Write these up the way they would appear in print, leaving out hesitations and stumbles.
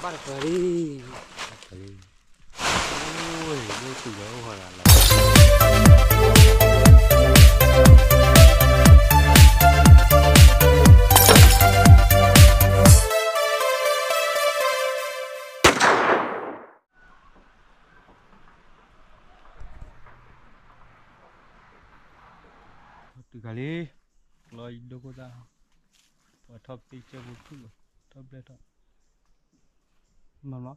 Bắt được đi. Ôi, đây chỉ có hỏi là kali loy doko ta wa top teacher buku top letter mama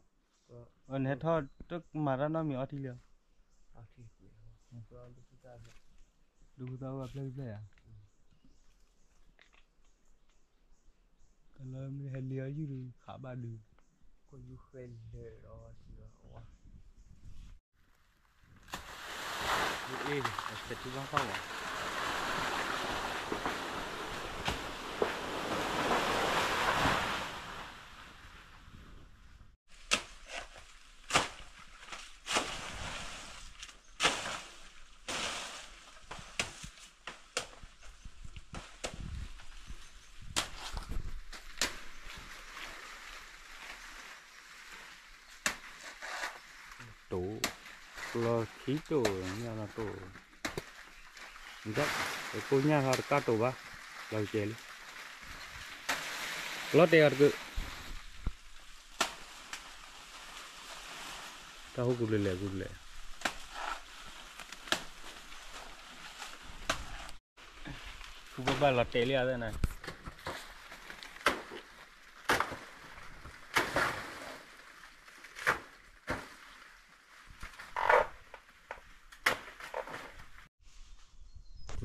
on het hot tức mara nó mi ati liao ati doko ta wa play play à kalau mi helia ju khá ba đường có ju khen để đó wa eh expect bang kau tổ lo khí tổ nhà là tổ enggak punya harga tổ ba lagi celi lo teh harga tahu gule kubah latte lihat ada na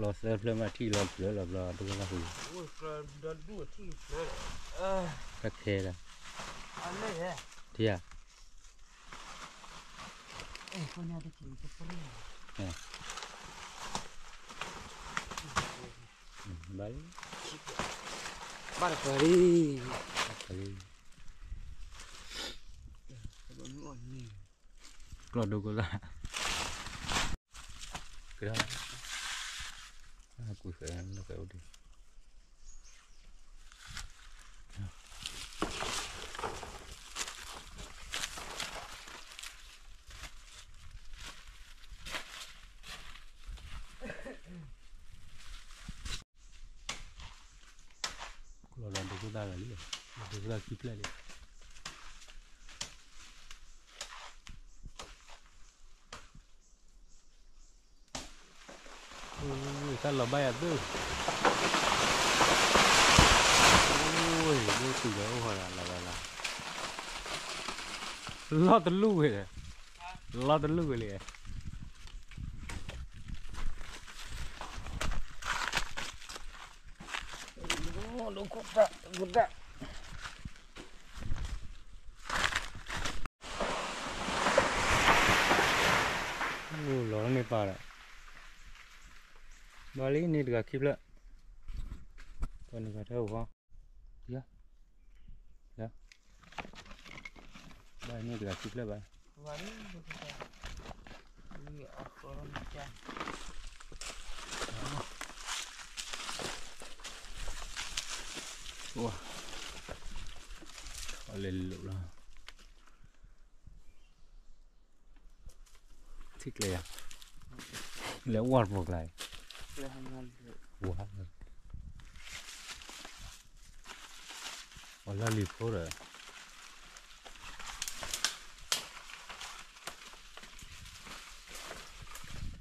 lo selfie mati lo bla tu lah hu oi dah dua ti tak kira aneh ya dia kau ni ada cerita apa ni balik kali kalau dulu lah kira aku sayang nak kau di kalau dah dulu dah kali dulu dah keep lagi kan lebay tu. Oi, dia tu jauh lah. Lo telu ke? Lo telu ke dia? Oh, lukuk tak, budak. Lo ni parah. Bali ni dekat kiblat. Tuan ni tahu kan? Ya. Bali ni dekat kiblat bah. Bali dekat. Ni orang macam. Wah. Aleluk lah. Thích lẹ. Lẹ quạt một lại. Wah. Olah lipo dah.